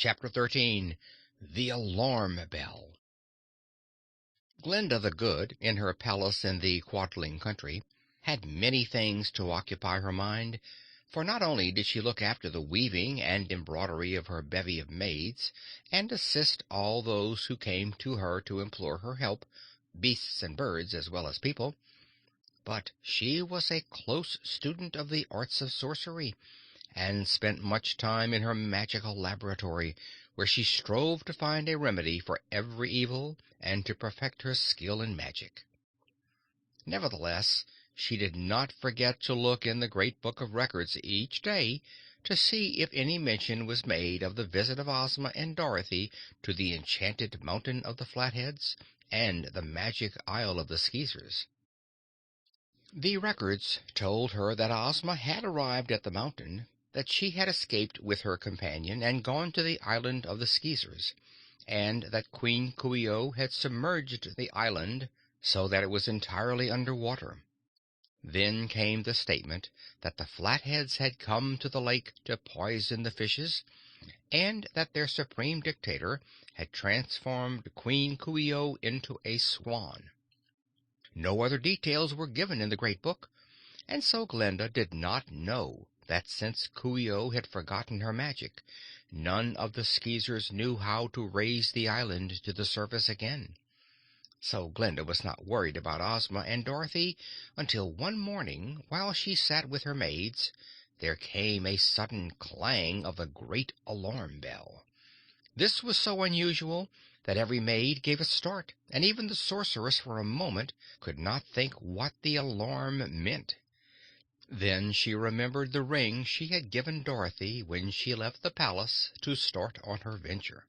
Chapter 13. The Alarm Bell. Glinda the Good, in her palace in the Quadling country, had many things to occupy her mind, for not only did she look after the weaving and embroidery of her bevy of maids, and assist all those who came to her to implore her help, beasts and birds as well as people, but she was a close student of the arts of sorcery, and spent much time in her magical laboratory, where she strove to find a remedy for every evil and to perfect her skill in magic. Nevertheless, she did not forget to look in the Great Book of Records each day to see if any mention was made of the visit of Ozma and Dorothy to the enchanted Mountain of the Flatheads and the Magic Isle of the Skeezers. The records told her that Ozma had arrived at the mountain, that she had escaped with her companion and gone to the island of the Skeezers, and that Queen Coo ee oh had submerged the island so that it was entirely under water. Then came the statement that the Flatheads had come to the lake to poison the fishes, and that their supreme dictator had transformed Queen Coo ee oh into a swan. No other details were given in the Great Book, and so Glinda did not know that since Coo ee oh had forgotten her magic, none of the Skeezers knew how to raise the island to the surface again. So Glinda was not worried about Ozma and Dorothy until one morning, while she sat with her maids, there came a sudden clang of the great alarm bell. This was so unusual that every maid gave a start, and even the sorceress for a moment could not think what the alarm meant. Then she remembered the ring she had given Dorothy when she left the palace to start on her venture.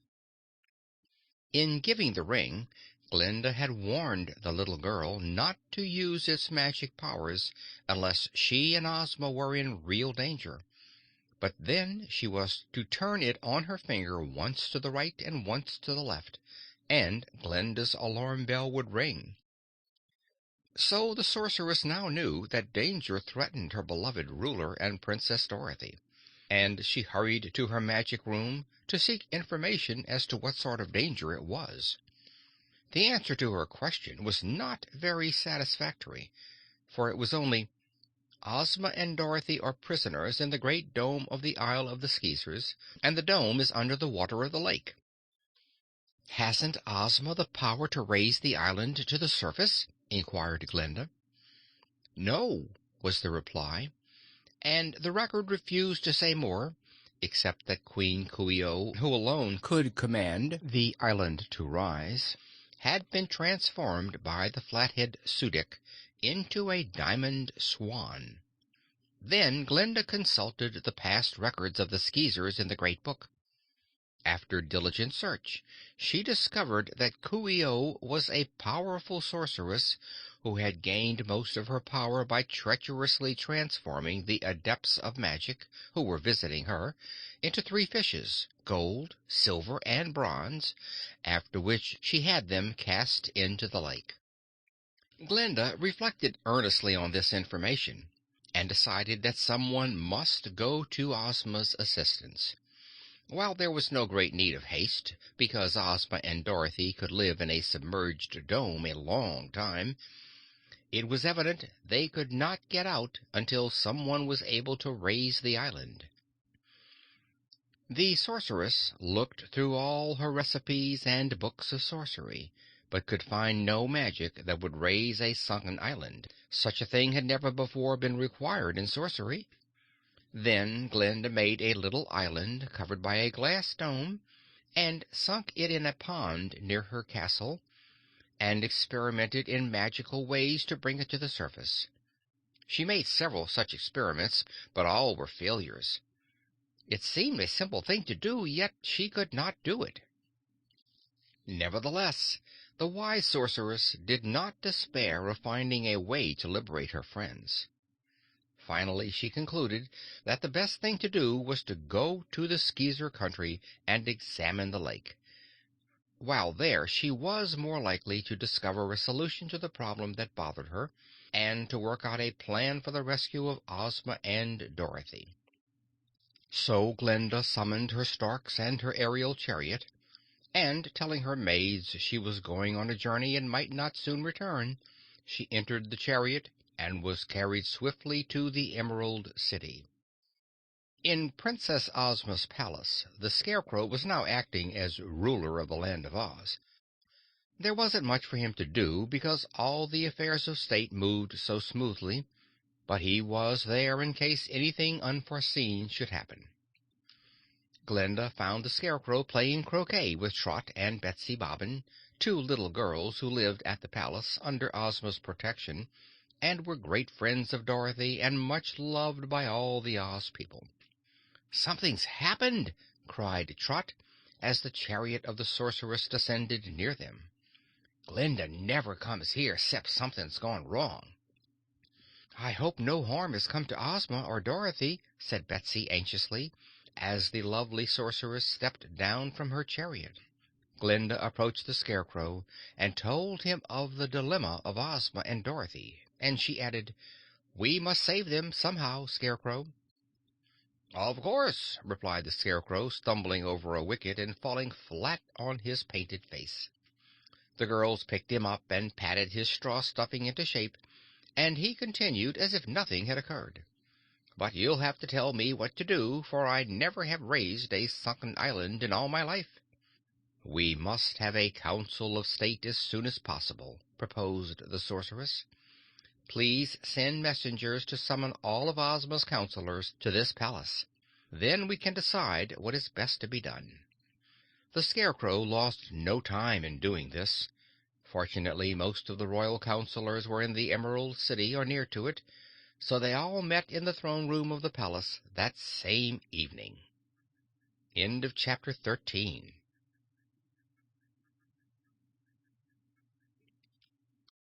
In giving the ring, Glinda had warned the little girl not to use its magic powers unless she and Ozma were in real danger. But then she was to turn it on her finger once to the right and once to the left, and Glinda's alarm bell would ring. So the sorceress now knew that danger threatened her beloved ruler and Princess Dorothy, and she hurried to her magic room to seek information as to what sort of danger it was. The answer to her question was not very satisfactory, for it was only, "Ozma and Dorothy are prisoners in the great dome of the Isle of the Skeezers, and the dome is under the water of the lake." "Hasn't Ozma the power to raise the island to the surface?" inquired Glinda. "No," was the reply, and the record refused to say more, except that Queen Coo ee oh, who alone could command the island to rise, had been transformed by the Flathead Su dic into a diamond swan. Then Glinda consulted the past records of the Skeezers in the Great Book. After diligent search, she discovered that Coo ee oh was a powerful sorceress who had gained most of her power by treacherously transforming the adepts of magic who were visiting her into three fishes, gold, silver, and bronze, after which she had them cast into the lake. Glinda reflected earnestly on this information, and decided that someone must go to Ozma's assistance. While there was no great need of haste, because Ozma and Dorothy could live in a submerged dome a long time, it was evident they could not get out until someone was able to raise the island. The sorceress looked through all her recipes and books of sorcery, but could find no magic that would raise a sunken island. Such a thing had never before been required in sorcery. Then Glinda made a little island covered by a glass dome, and sunk it in a pond near her castle, and experimented in magical ways to bring it to the surface. She made several such experiments, but all were failures. It seemed a simple thing to do, yet she could not do it. Nevertheless, the wise sorceress did not despair of finding a way to liberate her friends. Finally, she concluded that the best thing to do was to go to the Skeezer country and examine the lake. While there, she was more likely to discover a solution to the problem that bothered her, and to work out a plan for the rescue of Ozma and Dorothy. So Glinda summoned her storks and her aerial chariot, and telling her maids she was going on a journey and might not soon return, she entered the chariot and was carried swiftly to the Emerald City. In Princess Ozma's palace, the Scarecrow was now acting as ruler of the Land of Oz. There wasn't much for him to do because all the affairs of state moved so smoothly, but he was there in case anything unforeseen should happen. Glinda found the Scarecrow playing croquet with Trot and Betsy Bobbin, two little girls who lived at the palace under Ozma's protection and were great friends of Dorothy and much loved by all the Oz people. "Something's happened!" cried Trot, as the chariot of the sorceress descended near them. "Glinda never comes here 'cept something's gone wrong." "I hope no harm has come to Ozma or Dorothy," said Betsy anxiously, as the lovely sorceress stepped down from her chariot. Glinda approached the Scarecrow and told him of the dilemma of Ozma and Dorothy, and she added, "We must save them somehow, Scarecrow." "Of course," replied the Scarecrow, stumbling over a wicket and falling flat on his painted face. The girls picked him up and patted his straw stuffing into shape, and he continued as if nothing had occurred. "But you'll have to tell me what to do, for I never have raised a sunken island in all my life." "We must have a council of state as soon as possible," proposed the sorceress. "Please send messengers to summon all of Ozma's counselors to this palace. Then we can decide what is best to be done." The Scarecrow lost no time in doing this. Fortunately, most of the royal counselors were in the Emerald City or near to it, so they all met in the throne room of the palace that same evening. End of chapter 13.